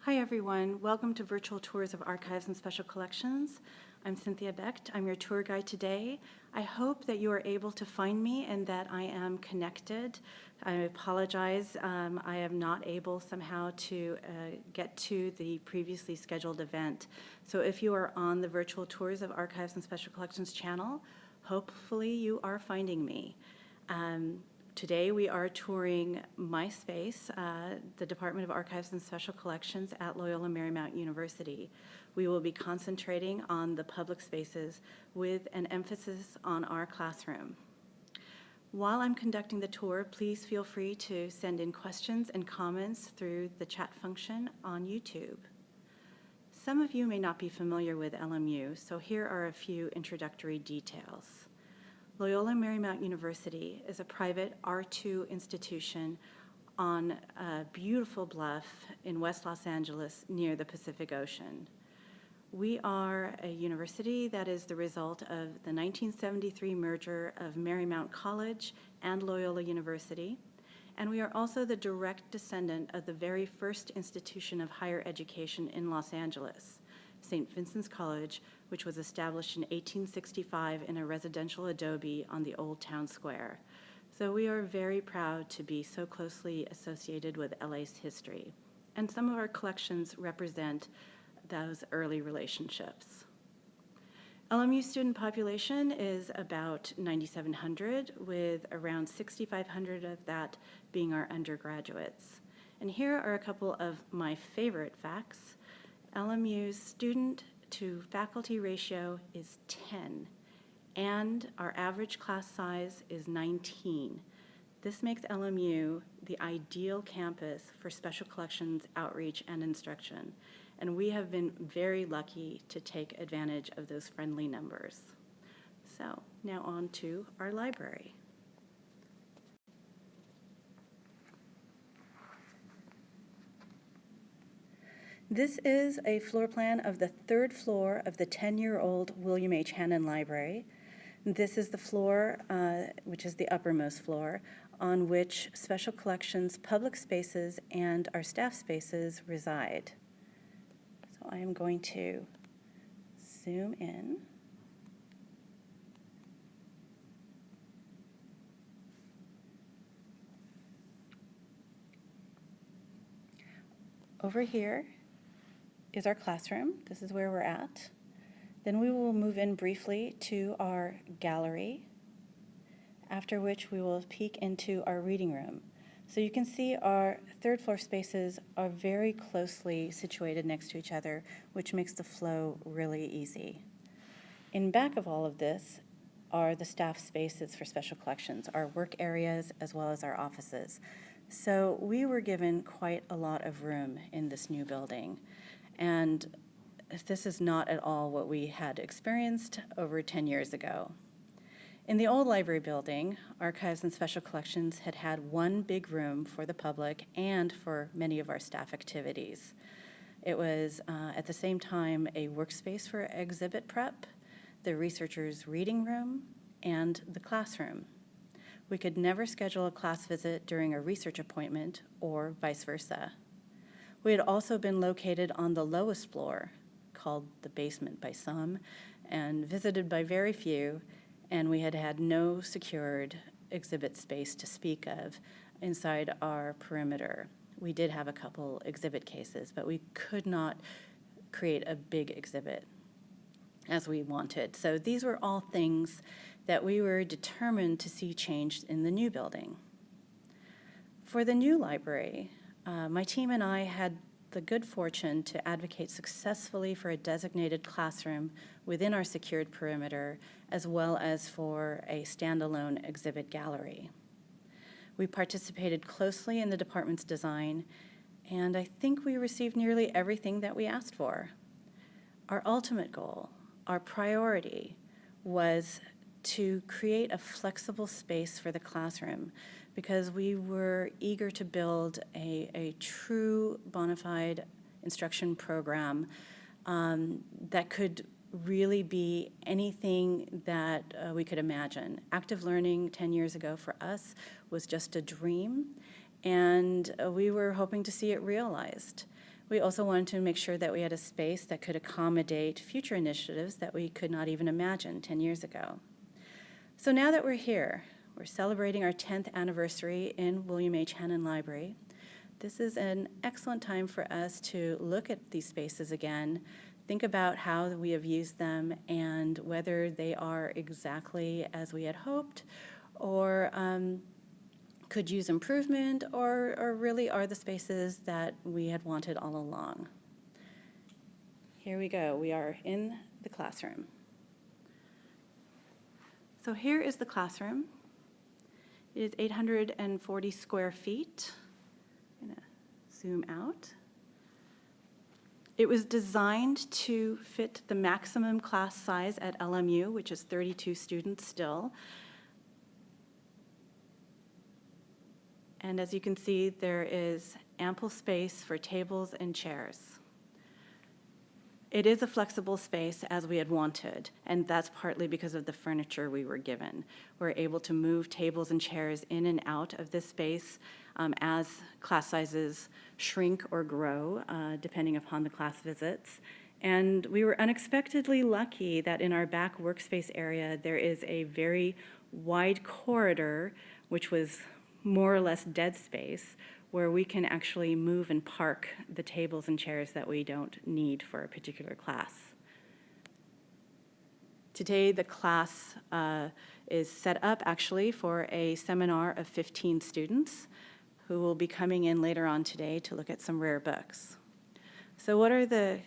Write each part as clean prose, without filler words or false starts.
Hi everyone, welcome to Virtual Tours of Archives and Special Collections. I'm Cynthia Becht, I'm your tour guide today. I hope that you are able to find me and that I am connected. I apologize, I am not able somehow to get to the previously scheduled event. So if you are on the Virtual Tours of Archives and Special Collections channel, hopefully you are finding me. Today we are touring my space, the Department of Archives and Special Collections at Loyola Marymount University. We will be concentrating on the public spaces with an emphasis on our classroom. While I'm conducting the tour, please feel free to send in questions and comments through the chat function on YouTube. Some of you may not be familiar with LMU, so here are a few introductory details. Loyola Marymount University is a private R2 institution on a beautiful bluff in West Los Angeles near the Pacific Ocean. We are a university that is the result of the 1973 merger of Marymount College and Loyola University, and we are also the direct descendant of the very first institution of higher education in Los Angeles, St. Vincent's College, which was established in 1865 in a residential adobe on the Old Town Square. So we are very proud to be so closely associated with LA's history. And some of our collections represent those early relationships. LMU student population is about 9,700, with around 6,500 of that being our undergraduates. And here are a couple of my favorite facts. LMU's student to faculty ratio is 10, and our average class size is 19. This makes LMU the ideal campus for special collections outreach and instruction, and we have been very lucky to take advantage of those friendly numbers. So now on to our library. This is a floor plan of the third floor of the 10-year-old William H. Hannon Library. This is the floor, which is the uppermost floor, on which special collections, public spaces, and our staff spaces reside. So I am going to zoom in. Over here is our classroom. This is where we're at. Then we will move in briefly to our gallery, after which we will peek into our reading room. So you can see our third floor spaces are very closely situated next to each other, which makes the flow really easy. In back of all of this are the staff spaces for special collections, our work areas as well as our offices. So we were given quite a lot of room in this new building. And this is not at all what we had experienced over 10 years ago. In the old library building, Archives and Special Collections had one big room for the public and for many of our staff activities. It was at the same time a workspace for exhibit prep, the researchers' reading room, and the classroom. We could never schedule a class visit during a research appointment or vice versa. We had also been located on the lowest floor, called the basement by some, and visited by very few, and we had no secured exhibit space to speak of inside our perimeter. We did have a couple exhibit cases, but we could not create a big exhibit as we wanted. So these were all things that we were determined to see changed in the new building. For the new library, my team and I had the good fortune to advocate successfully for a designated classroom within our secured perimeter, as well as for a standalone exhibit gallery. We participated closely in the department's design, and I think we received nearly everything that we asked for. Our ultimate goal, our priority, was to create a flexible space for the classroom, because we were eager to build a true bona fide instruction program that could really be anything that we could imagine. Active learning 10 years ago for us was just a dream, and we were hoping to see it realized. We also wanted to make sure that we had a space that could accommodate future initiatives that we could not even imagine 10 years ago. So now that we're here, we're celebrating our 10th anniversary in William H. Hannon Library. This is an excellent time for us to look at these spaces again, think about how we have used them and whether they are exactly as we had hoped or could use improvement or really are the spaces that we had wanted all along. Here we go. We are in the classroom. So here is the classroom. It is 840 square feet. I'm going to zoom out. It was designed to fit the maximum class size at LMU, which is 32 students still. And as you can see, there is ample space for tables and chairs. It is a flexible space as we had wanted, and that's partly because of the furniture we were given. We're able to move tables and chairs in and out of this space as class sizes shrink or grow, depending upon the class visits. And we were unexpectedly lucky that in our back workspace area, there is a very wide corridor, which was more or less dead space, where we can actually move and park the tables and chairs that we don't need for a particular class. Today, the class is set up actually for a seminar of 15 students who will be coming in later on today to look at some rare books. So what are the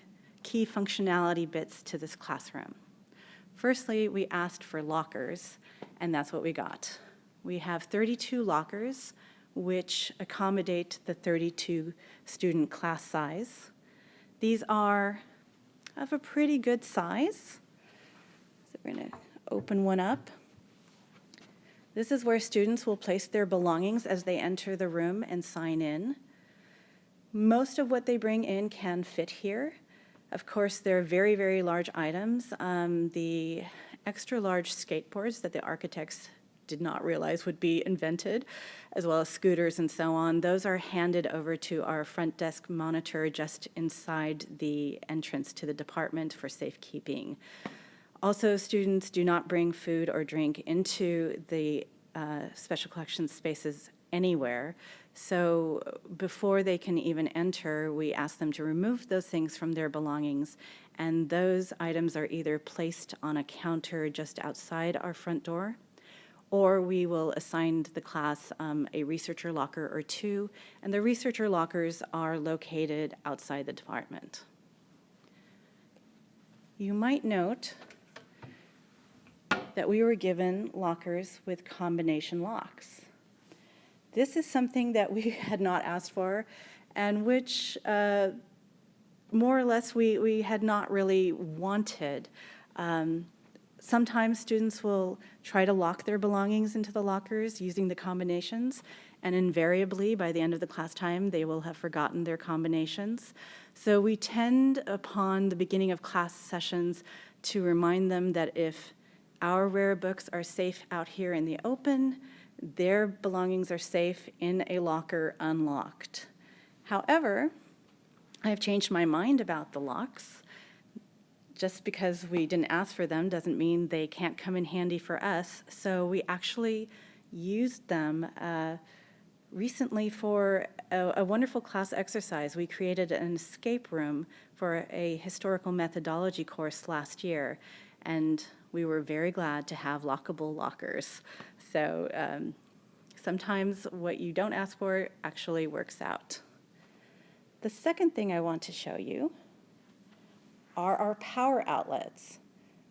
key functionality bits to this classroom? Firstly, we asked for lockers, and that's what we got. We have 32 lockers, which accommodate the 32 student class size. These are of a pretty good size. So we're going to open one up. This is where students will place their belongings as they enter the room and sign in. Most of what they bring in can fit here. Of course, they're very, very large items. The extra large skateboards that the architects did not realize would be invented, as well as scooters and so on, those are handed over to our front desk monitor just inside the entrance to the department for safekeeping. Also, students do not bring food or drink into the special collections spaces anywhere. So before they can even enter, we ask them to remove those things from their belongings, and those items are either placed on a counter just outside our front door, or we will assign the class a researcher locker or two, and the researcher lockers are located outside the department. You might note that we were given lockers with combination locks. This is something that we had not asked for, and which more or less we had not really wanted. Sometimes students will try to lock their belongings into the lockers using the combinations, and invariably by the end of the class time they will have forgotten their combinations. So we tend upon the beginning of class sessions to remind them that if our rare books are safe out here in the open, their belongings are safe in a locker unlocked. However, I have changed my mind about the locks. Just because we didn't ask for them doesn't mean they can't come in handy for us. So we actually used them recently for a wonderful class exercise. We created an escape room for a historical methodology course last year, and we were very glad to have lockable lockers. So sometimes what you don't ask for actually works out. The second thing I want to show you are our power outlets.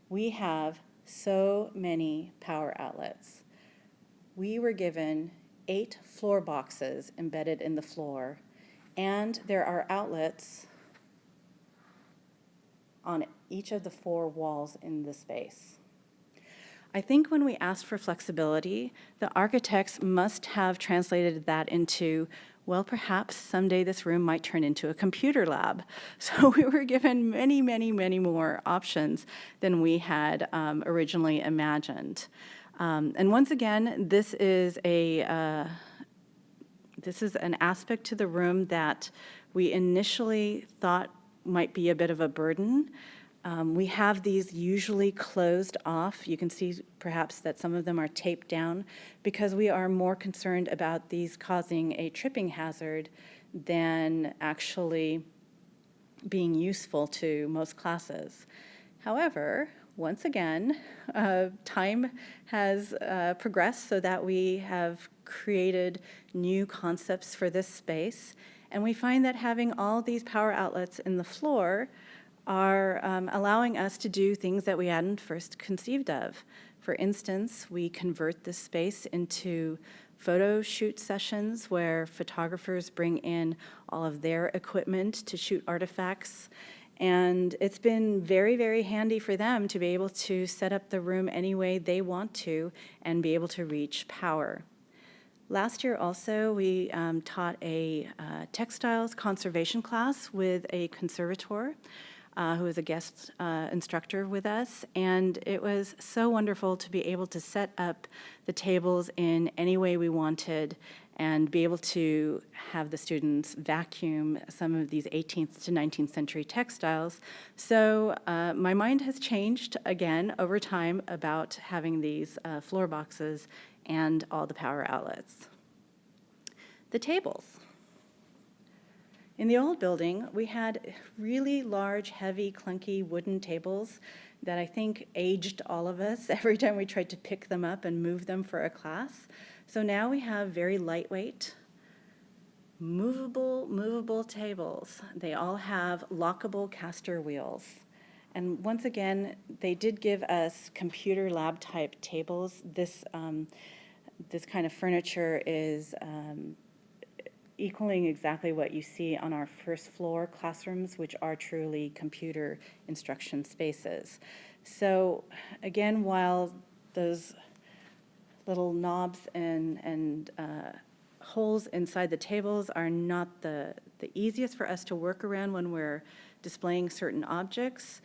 We have so many power outlets. We were given 8 floor boxes embedded in the floor, and there are outlets on each of the 4 walls in the space. I think when we asked for flexibility, the architects must have translated that into, well, perhaps someday this room might turn into a computer lab. So we were given many, many, many more options than we had originally imagined. And once again, this is an aspect to the room that we initially thought might be a bit of a burden. We have these usually closed off. You can see perhaps that some of them are taped down because we are more concerned about these causing a tripping hazard than actually being useful to most classes. However, once again, time has progressed so that we have created new concepts for this space, and we find that having all these power outlets in the floor are allowing us to do things that we hadn't first conceived of. For instance, we convert this space into photo shoot sessions where photographers bring in all of their equipment to shoot artifacts. And it's been very, very handy for them to be able to set up the room any way they want to and be able to reach power. Last year also, we taught a textiles conservation class with a conservator who was a guest instructor with us, and it was so wonderful to be able to set up the tables in any way we wanted and be able to have the students vacuum some of these 18th to 19th century textiles. So my mind has changed again over time about having these floor boxes and all the power outlets. The tables. In the old building, we had really large, heavy, clunky wooden tables that I think aged all of us every time we tried to pick them up and move them for a class. So now we have very lightweight, movable tables. They all have lockable caster wheels. And once again, they did give us computer lab type tables. This kind of furniture is equaling exactly what you see on our first floor classrooms, which are truly computer instruction spaces. So again, while those little knobs and holes inside the tables are not the easiest for us to work around when we're displaying certain objects,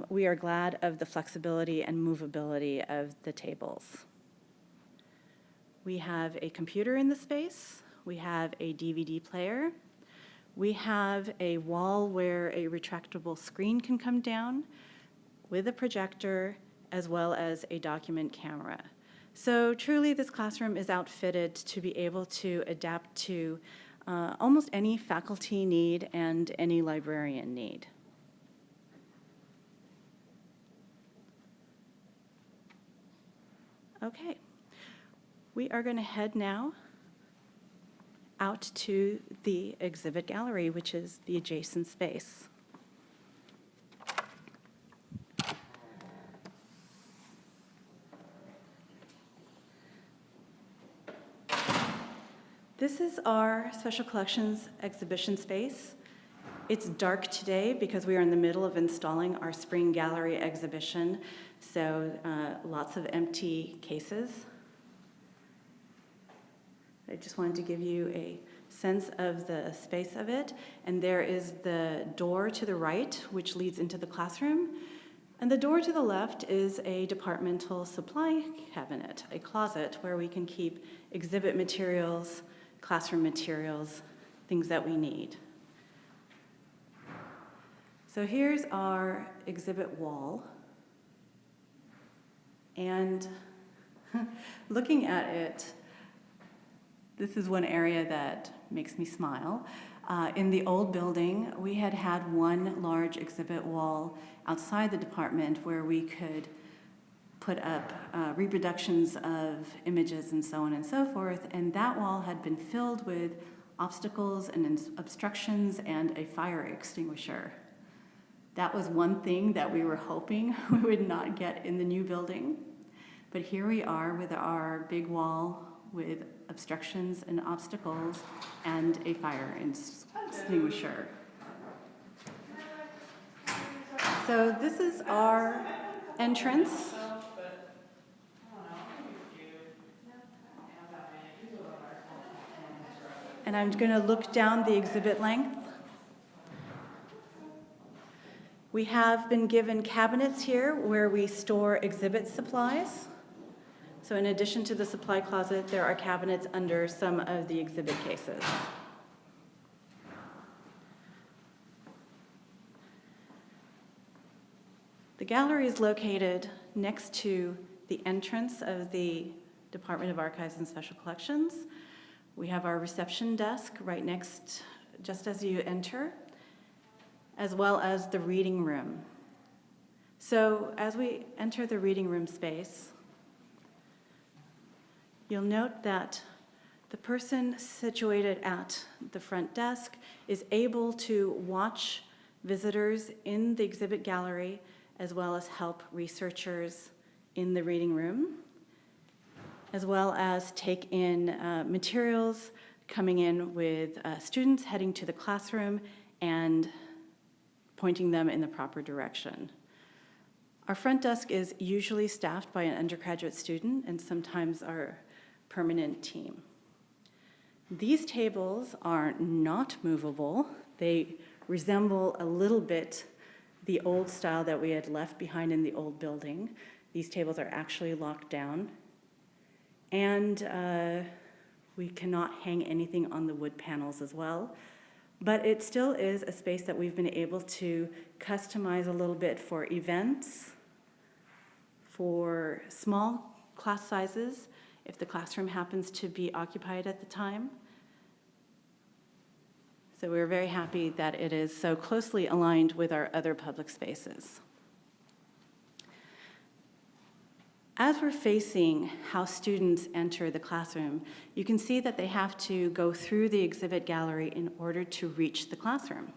we are glad of the flexibility and movability of the tables. We have a computer in the space. We have a DVD player. We have a wall where a retractable screen can come down with a projector as well as a document camera. So truly this classroom is outfitted to be able to adapt to almost any faculty need and any librarian need. Okay, we are going to head now out to the exhibit gallery, which is the adjacent space. This is our Special Collections exhibition space. It's dark today because we are in the middle of installing our spring gallery exhibition, so lots of empty cases. I just wanted to give you a sense of the space of it. And there is the door to the right, which leads into the classroom. And the door to the left is a departmental supply cabinet, a closet where we can keep exhibit materials, classroom materials, things that we need. So here's our exhibit wall. And looking at it, this is one area that makes me smile. In the old building, we had one large exhibit wall outside the department where we could put up reproductions of images and so on and so forth, and that wall had been filled with obstacles and obstructions and a fire extinguisher. That was one thing that we were hoping we would not get in the new building. But here we are with our big wall with obstructions and obstacles and a fire extinguisher. So this is our entrance. And I'm going to look down the exhibit length. We have been given cabinets here where we store exhibit supplies. So in addition to the supply closet, there are cabinets under some of the exhibit cases. The gallery is located next to the entrance of the Department of Archives and Special Collections. We have our reception desk right next, just as you enter, as well as the reading room. So as we enter the reading room space, you'll note that the person situated at the front desk is able to watch visitors in the exhibit gallery as well as help researchers in the reading room, as well as take in materials coming in with students heading to the classroom and pointing them in the proper direction. Our front desk is usually staffed by an undergraduate student and sometimes our permanent team. These tables are not movable. They resemble a little bit the old style that we had left behind in the old building. These tables are actually locked down. And we cannot hang anything on the wood panels as well. But it still is a space that we've been able to customize a little bit for events, for small class sizes, if the classroom happens to be occupied at the time. So we're very happy that it is so closely aligned with our other public spaces. As we're facing how students enter the classroom, you can see that they have to go through the exhibit gallery in order to reach the classroom.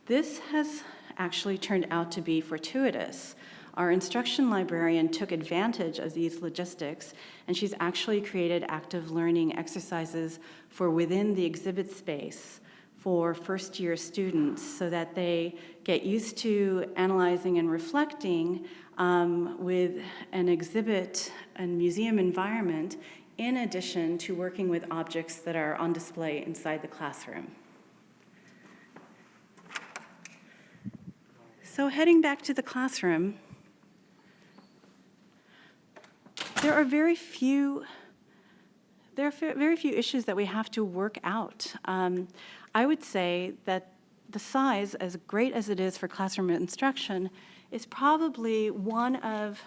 This has actually turned out to be fortuitous. Our instruction librarian took advantage of these logistics, and she's actually created active learning exercises for within the exhibit space for first-year students so that they get used to analyzing and reflecting with an exhibit and museum environment in addition to working with objects that are on display inside the classroom. So heading back to the classroom, there are very few issues that we have to work out. I would say that the size, as great as it is for classroom instruction, is probably one of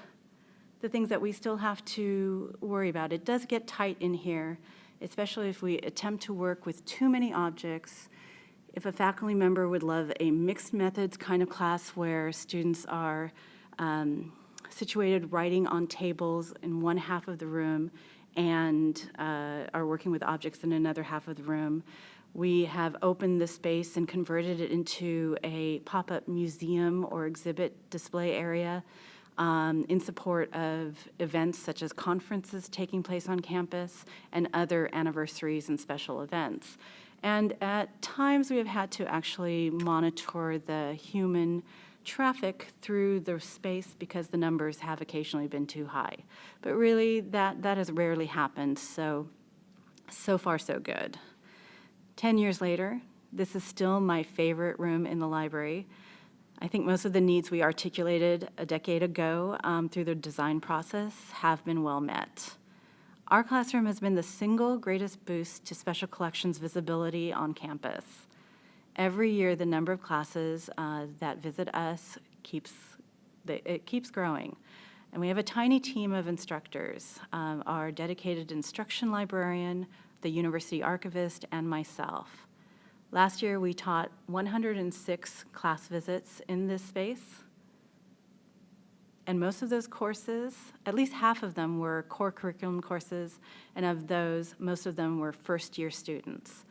the things that we still have to worry about. It does get tight in here, especially if we attempt to work with too many objects. If a faculty member would love a mixed methods kind of class where students are situated writing on tables in one half of the room and are working with objects in another half of the room, we have opened the space and converted it into a pop-up museum or exhibit display area in support of events such as conferences taking place on campus and other anniversaries and special events. And at times we have had to actually monitor the human traffic through the space because the numbers have occasionally been too high. But really that has rarely happened, so far so good. 10 years later, this is still my favorite room in the library. I think most of the needs we articulated a decade ago through the design process have been well met. Our classroom has been the single greatest boost to special collections visibility on campus. Every year, the number of classes that visit us keeps growing. And we have a tiny team of instructors, our dedicated instruction librarian, the university archivist, and myself. Last year, we taught 106 class visits in this space. And most of those courses, at least half of them were core curriculum courses, and of those, most of them were first-year students.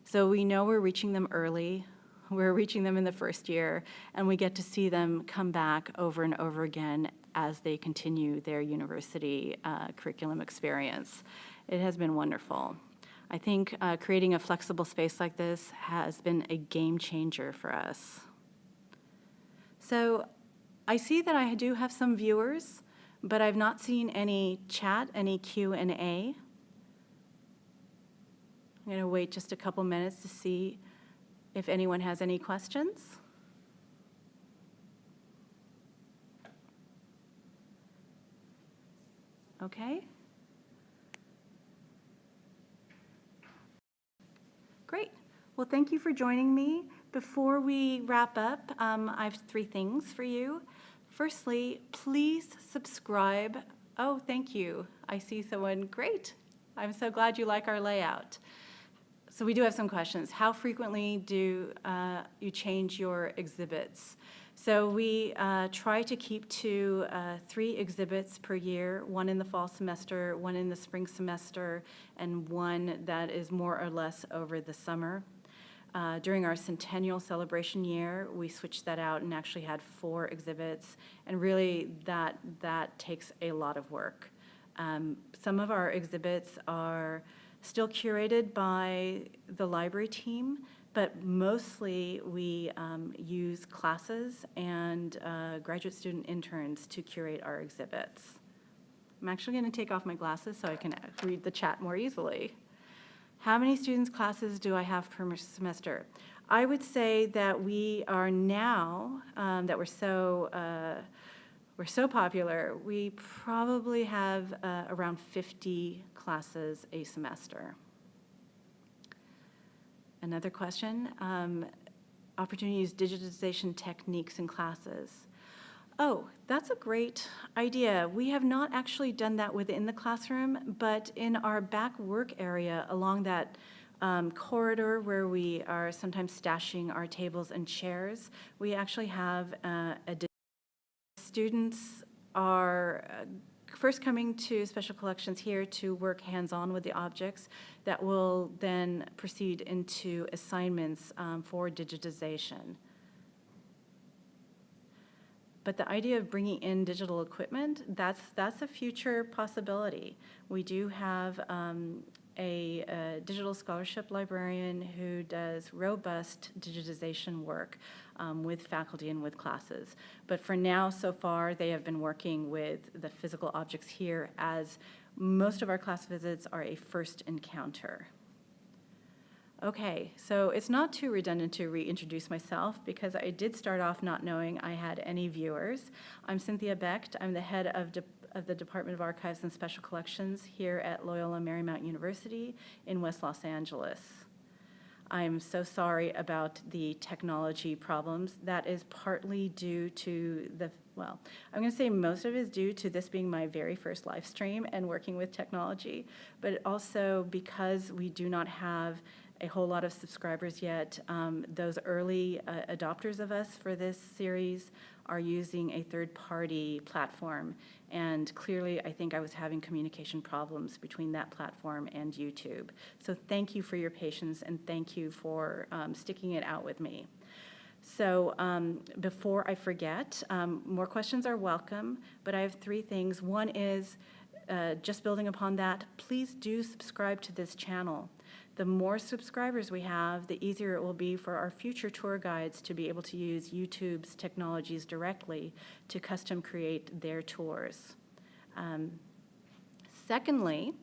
So we know we're reaching them early, we're reaching them in the first year, and we get to see them come back over and over again as they continue their university curriculum experience. It has been wonderful. I think creating a flexible space like this has been a game changer for us. So I see that I do have some viewers, but I've not seen any chat, any Q&A. I'm going to wait just a couple minutes to see if anyone has any questions. Okay. Great. Well, thank you for joining me. Before we wrap up, I have 3 things for you. Firstly, please subscribe. Oh, thank you. I see someone. Great. I'm so glad you like our layout. So we do have some questions. How frequently do you change your exhibits? So we try to keep to 3 exhibits per year, 1 in the fall semester, 1 in the spring semester, and 1 that is more or less over the summer. During our centennial celebration year, we switched that out and actually had 4 exhibits, and really that takes a lot of work. Some of our exhibits are still curated by the library team, but mostly we use classes and graduate student interns to curate our exhibits. I'm actually going to take off my glasses so I can read the chat more easily. How many students' classes do I have per semester? I would say that we are now, that we're so popular, we probably have around 50 classes a semester. Another question, opportunity to use digitization techniques in classes. Oh, that's a great idea. We have not actually done that within the classroom, but in our back work area along that corridor where we are sometimes stashing our tables and chairs, we actually have students are first coming to special collections here to work hands-on with the objects that will then proceed into assignments for digitization. But the idea of bringing in digital equipment, that's a future possibility. We do have a digital scholarship librarian who does robust digitization work with faculty and with classes. But for now, so far, they have been working with the physical objects here, as most of our class visits are a first encounter. Okay, so it's not too redundant to reintroduce myself because I did start off not knowing I had any viewers. I'm Cynthia Becht. I'm the head of the Department of Archives and Special Collections here at Loyola Marymount University in West Los Angeles. I'm so sorry about the technology problems. That is partly due to well, I'm going to say most of it is due to this being my very first live stream and working with technology, but also because we do not have a whole lot of subscribers yet. Those early adopters of us for this series are using a third-party platform, and clearly I think I was having communication problems between that platform and YouTube. So thank you for your patience, and thank you for sticking it out with me. So before I forget, more questions are welcome, but I have 3 things. One is, just building upon that, please do subscribe to this channel. The more subscribers we have, the easier it will be for our future tour guides to be able to use YouTube's technologies directly to custom create their tours. Secondly,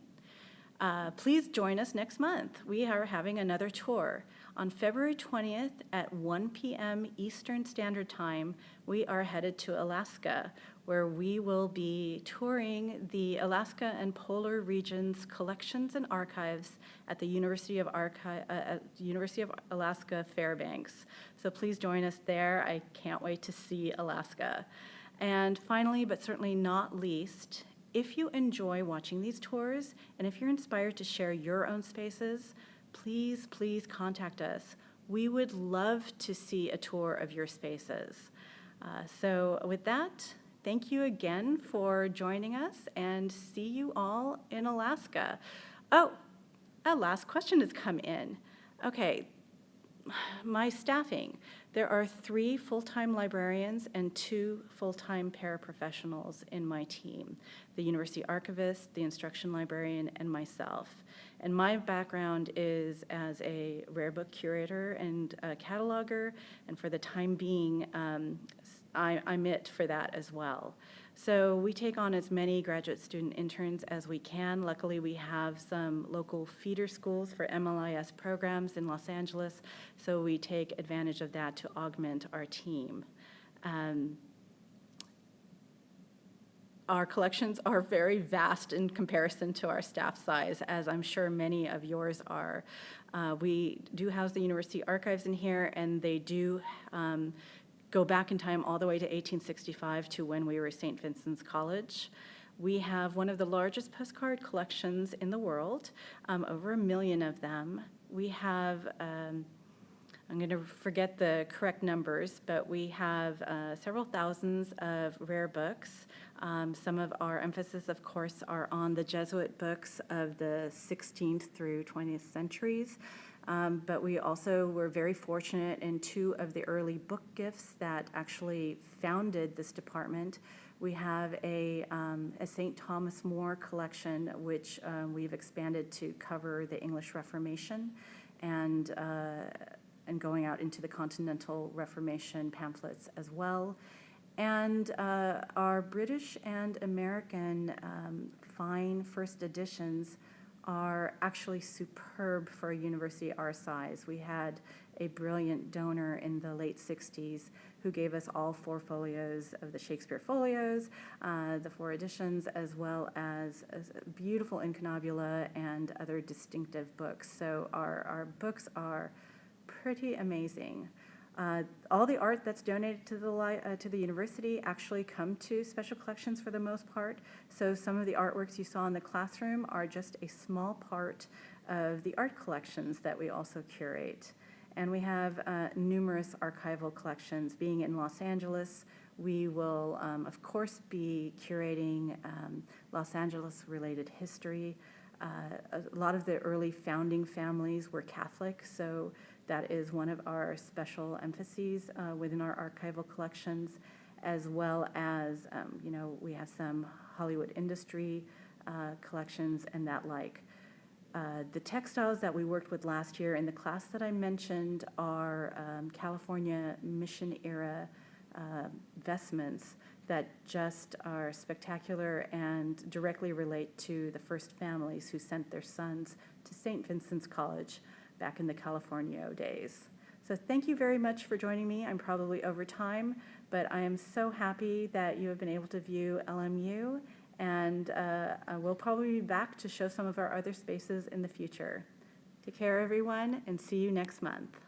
please join us next month. We are having another tour. On February 20th at 1 p.m. Eastern Standard Time, we are headed to Alaska, where we will be touring the Alaska and Polar Regions Collections and Archives at the University of Alaska Fairbanks. So please join us there. I can't wait to see Alaska. And finally, but certainly not least, if you enjoy watching these tours, and if you're inspired to share your own spaces, please, please contact us. We would love to see a tour of your spaces. So with that, thank you again for joining us, and see you all in Alaska. Oh, a last question has come in. Okay, my staffing. There are 3 full-time librarians and 2 full-time paraprofessionals in my team, the university archivist, the instruction librarian, and myself. And my background is as a rare book curator and cataloger, and for the time being, I'm it for that as well. So we take on as many graduate student interns as we can. Luckily, we have some local feeder schools for MLIS programs in Los Angeles, so we take advantage of that to augment our team. Our collections are very vast in comparison to our staff size, as I'm sure many of yours are. We do house the university archives in here, and they do go back in time all the way to 1865 to when we were St. Vincent's College. We have one of the largest postcard collections in the world, over 1 million of them. We have, I'm going to forget the correct numbers, but we have several thousands of rare books. Some of our emphasis, of course, are on the Jesuit books of the 16th through 20th centuries. But we also were very fortunate in 2 of the early book gifts that actually founded this department. We have a St. Thomas More collection, which we've expanded to cover the English Reformation and going out into the Continental Reformation pamphlets as well. And our British and American fine first editions are actually superb for a university our size. We had a brilliant donor in the late 60s who gave us all 4 folios of the Shakespeare folios, the 4 editions, as well as beautiful incunabula and other distinctive books. So our books are pretty amazing. All the art that's donated to the university actually come to special collections for the most part. So some of the artworks you saw in the classroom are just a small part of the art collections that we also curate. And we have numerous archival collections. Being in Los Angeles, we will, of course, be curating Los Angeles-related history. A lot of the early founding families were Catholic, so that is one of our special emphases within our archival collections, as well as, we have some Hollywood industry collections and that like. The textiles that we worked with last year in the class that I mentioned are California Mission-era vestments that just are spectacular and directly relate to the first families who sent their sons to St. Vincent's College back in the California days. So thank you very much for joining me. I'm probably over time, but I am so happy that you have been able to view LMU, and we'll probably be back to show some of our other spaces in the future. Take care, everyone, and see you next month.